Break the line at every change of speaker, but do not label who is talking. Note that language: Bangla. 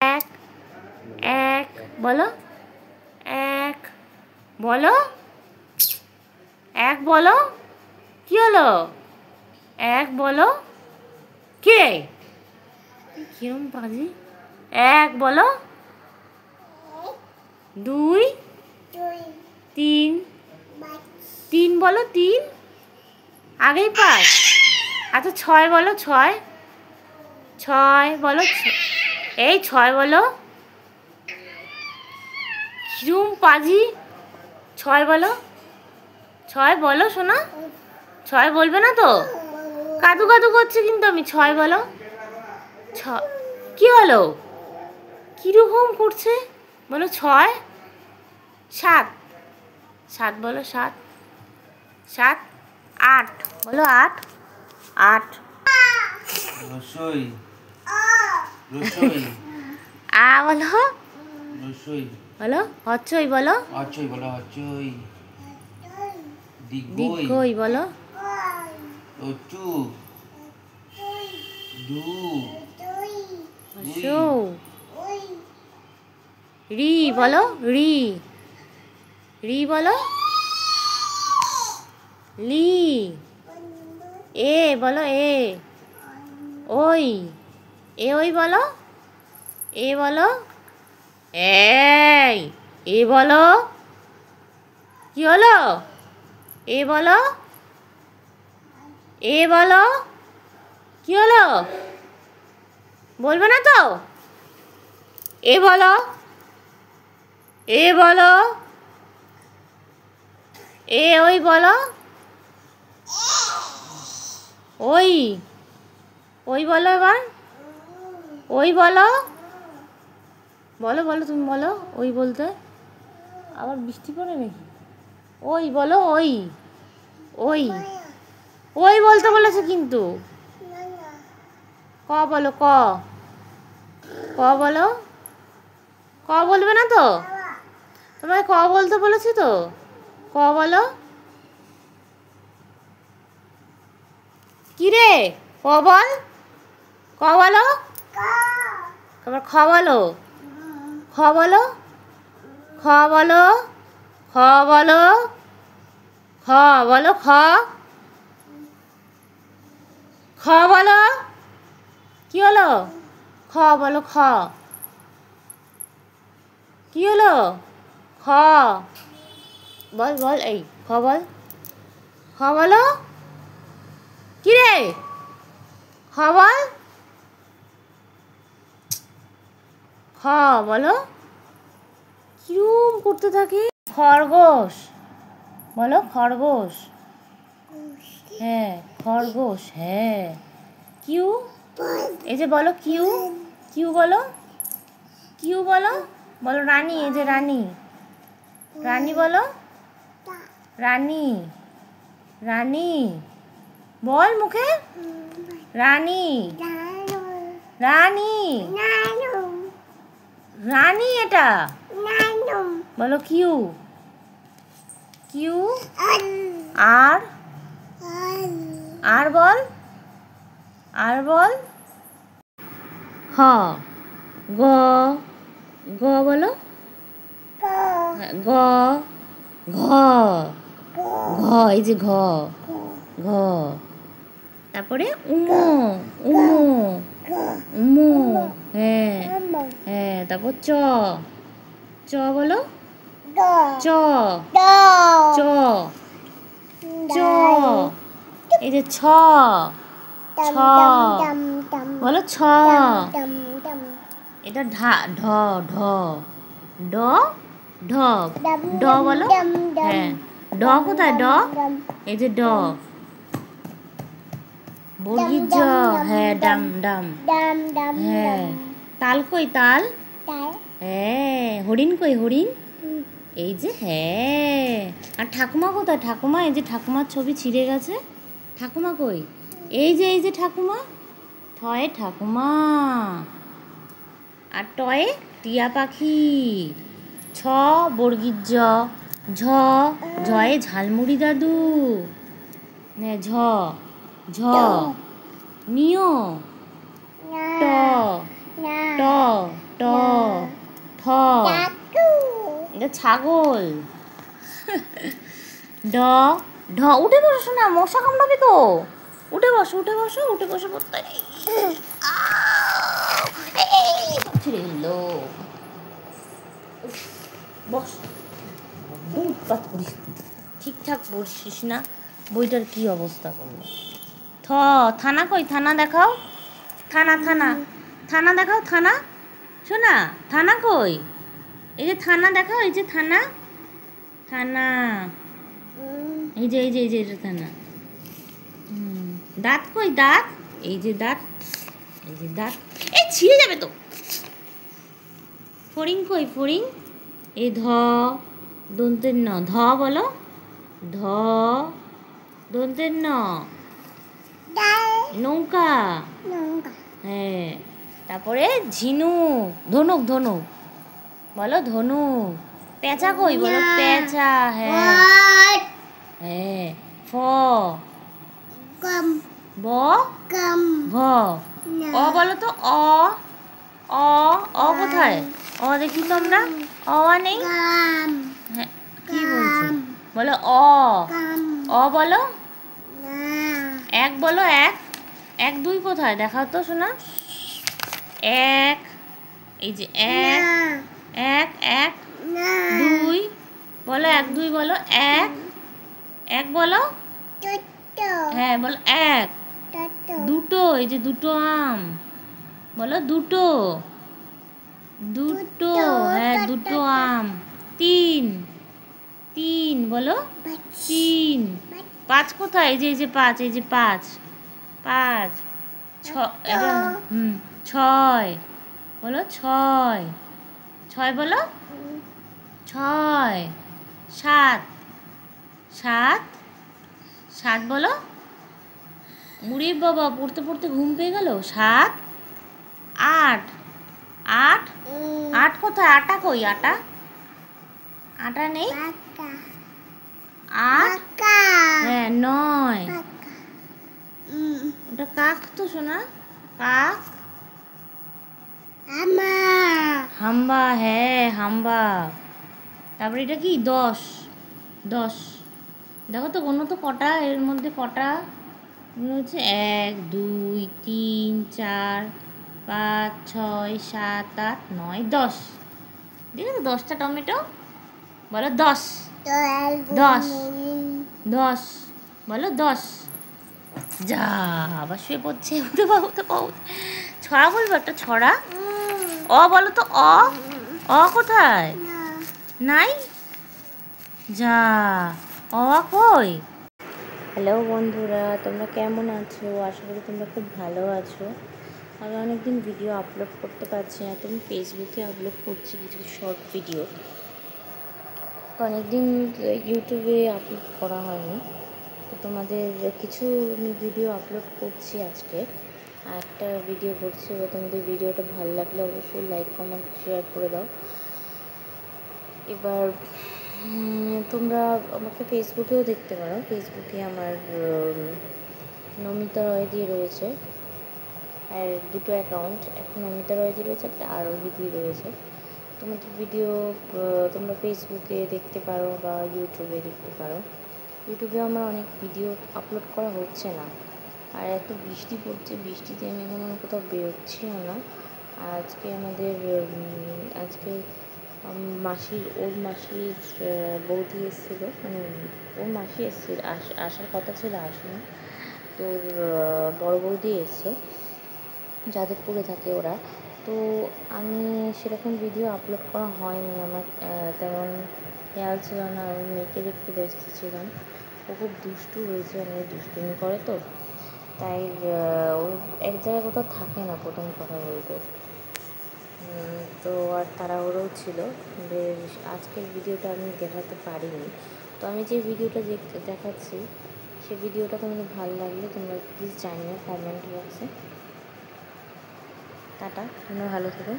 এক এক বলো, এক বলো, এক বলো। কি হলো? এক বলো। কে? কিরম পাজি। এক বলো। দুই তিন, তিন বলো, তিন। আগেই পাঁচ। আচ্ছা ছয় বলো, ছয়। ছয় বলো, এই ছয় বলো। কিরম পাজি। ছয় বলো, ছয় বলো শোনা। ছয় বলবে না তো? কাদু কাদু করছে কিন্তু আমি। ছয় বলো। কি হলো? কিরকম করছে বলো? ছয়। সাত, সাত বলো, সাত। সাত। আট বলো, আট। আট।
রসই রসই
আ বলো।
রসই
বলো হচ্ছই বলো।
হচ্ছই বলো, হচ্ছই।
দীর্ঘই বলো।
রচু দু
সৌ। রি বলো, রি। রি বলো। লি। এ বলো, এ। ওই। এ ওই বলো। এ বলো। এই এ বলো। কি হলো? এ বলো। এ বলো। কি হলো? বলবে না তো? এ বলো। এ বলো। এ ওই বলো। ওই। ওই বলো এবার। ওই বলো। বলো বলো, তুমি বলো ওই বলতে। আবার বৃষ্টি পড়ে নাকি? ওই বলো, ওই। ওই ওই বলতে বলেছে কিন্তু। ক বলো, ক। ক বলো। ক বলবে না তো? তোমায় ক বলতে বলেছি তো। ক বলো। কি রে? ক বল। ক বলো। তারপর খ বলো। খ বলো। খ বলো। খ বলো। খ বলো, খ। খ বলো। কি হলো? খ বলো, খ। কি হলো? খ বল, বল, এই খ বল। খ বলো। কি রে? খ বল। খ বলো। কিরম করতে থাকে। খরগোশ বলো, খরগোশ। হ্যাঁ খরগোশ, হ্যাঁ। কিউ। এই যে বলো, কিউ। কিউ বলো। কিউ বলো। বলো রানী, এই যে রানী। রানী বলো। রানী। রানী বল মুখে। রানী। রানী। রানী এটা। বলো কিউ। কিউ। আর। আর বল। আর বল। খ। গ। গ বলো। গ। ঘ। ঘ, এই যে ঘ। ঘ। তারপরে উমো। উমো। উমো, হ্যাঁ। হ্যাঁ, তারপর চ। চ বলো। চ। চ। চ। এই যে ছ। ছ বলো, ছ। এটা ঢ। ঢ। ড। ঢ। ড বলো। হ্যাঁ। ড কোথায়? ড। এই যে ড। বর্গীর জ। হ্যাঁ, ডাম। ডাম। হ্যাঁ। তাল কই? তাল। হ্যাঁ। হরিণ কই? হরিণ। এই যে, হ্যাঁ। আর ঠাকুমা কোথায়? ঠাকুমা, এই যে ঠাকুমার ছবি ছিঁড়ে গেছে। ঠাকুমা কই? এই যে, এই যে ঠাকুমা। ঠয়ে ঠাকুমা। আর টয়ে টিয়া পাখি। ছ বর্গীর জ। ঝ। ঝয়ে ঝালমুড়ি দাদু। ঝ। ঝ মিও। ট। ট ট ঠ এটা ছাগল। ড ঢ উঠে বসো না, মশা কামড়াবে তো। উঠে বসো উঠে বসো উঠে বসে পড়তে ছিঁড়ে গেলো। বস, উৎপাত করিস, ঠিকঠাক পড়ছিস না, বইটার কি অবস্থা করলো। থ থানা কই, থানা দেখাও, থানা থানা থানা দেখাও, থানা শোনা, থানা কই, এই যে থানা দেখাও, এই যে থানা, থানা এই যে এই যে এই যে এটা থানা। দাঁত কই, দাঁত এই যে দাঁত, এই যে দাঁত, এই ছিঁড়ে যাবে তো। ফড়িং কই, ফড়িং এই ধ দন্তের ন, ধ বলো, ধ দন্তের ন, নৌকা, হ্যাঁ। তারপরে ঝিনুক, ধনুক, ধনুক বলো, ধনুক। পেঁচা কই বলো, পেঁচা, হ্যাঁ হ্যাঁ। ফ ব ভ, অ বলো তো, অ অ অ কোথায়, অ দেখি তো আমরা, অ নেই, হ্যাঁ কি বলছো বলো, অ অ বলো, এক বলো, এক এক দুই কোথায় দেখাও তো শোনা, এক এই যে এক, এক এক দুই বলো, এক দুই বলো, এক এক বলো, হ্যাঁ বলো, এক দুটো এই যে দুটো আম বলো, দুটো দুটো, হ্যাঁ দুটো আম। তিন তিন বলো, তিন। পাঁচ কোথায়, এই যে পাঁচ, এই যে পাঁচ, পাঁচ এটা ছয় বলো, ছয় ছয় বলো, ছয়। সাত সাত সাত বলো, মুড়ি বাবা পড়তে পড়তে ঘুম পেয়ে গেল। সাত আট আট আট কোথায়, আটা কই, আটা আটা নেই, আট হ্যাঁ নয়, ওটা কাক তো শোনা, কাক, হাম্বা, হ্যাঁ হাম্বা। তারপরে এটা কি, দশ, দশ দেখো তো কোনো তো কটা, এর মধ্যে কটা হচ্ছে, এক দুই তিন চার পাঁচ ছয় সাত আট নয় দশ, ঠিক আছে, 10টা টমেটো বলো, দশ দশ দশ বলো, দশ। যা আবার শুয়ে পড়ছে, উঠে পাও উঠে পাও। ছড়া বলবো একটা, ছড়া, অ বলো তো, অ অ কোথায়, নাই, যা অ কই। হ্যালো বন্ধুরা, তোমরা কেমন আছো, আশা করি তোমরা খুব ভালো আছো। আমি অনেকদিন ভিডিও আপলোড করতে পারছি না, তুমি ফেসবুকে আপলোড করছি কিছু শর্ট ভিডিও, অনেকদিন ইউটিউবে আপলোড করা হয়নি, তো তোমাদের কিছু আমি ভিডিও আপলোড করছি আজকে, একটা ভিডিও করছি, তোমাদের ভিডিওটা ভালো লাগলে অবশ্যই লাইক কমেন্ট শেয়ার করে দাও। এবার তোমরা আমাকে ফেসবুকেও দেখতে পারো, ফেসবুকে আমার নমিতা রয় দিয়ে রয়েছে, আর দুটো অ্যাকাউন্ট, একটা নমিতা রয় দিয়ে রয়েছে, একটা আরোহী দিয়ে রয়েছে। তোমাদের ভিডিও তোমরা ফেসবুকে দেখতে পারো বা ইউটিউবে দেখতে পারো। ইউটিউবে আমার অনেক ভিডিও আপলোড করা হচ্ছে না, আর এত বৃষ্টি পড়ছে, বৃষ্টিতে আমি এখন কোথাও বেরোচ্ছিও না। আজকে আমাদের আজকে ওর মাসির বৌদি এসেছিলো, মানে ওর মাসি এসেছিল, আসার কথা ছিল, আসেনি, তোর বড় বৌদি এসছে, যাদবপুরে থাকে ওরা। তো আমি সেরকম ভিডিও আপলোড করা হয়নি, আমার তেমন খেয়াল ছিল না, আমি মেয়েকে দেখতে ব্যস্ত ছিলাম। ও খুব দুষ্টু হয়েছে, অনেক দুষ্টুমি করে, তো তাই ও এক জায়গায় কোথাও থাকে না, প্রথম কথা বলতে। তো আর তাড়াহুড়োও ছিল, আজকের ভিডিওটা আমি দেখাতে পারিনি। তো আমি যে ভিডিওটা দেখাচ্ছি, সেই ভিডিওটা তোমাদের ভালো লাগলে তোমরা প্লিজ জানিও কমেন্ট বক্সে। টাটা, তোমরা ভালো থেকো।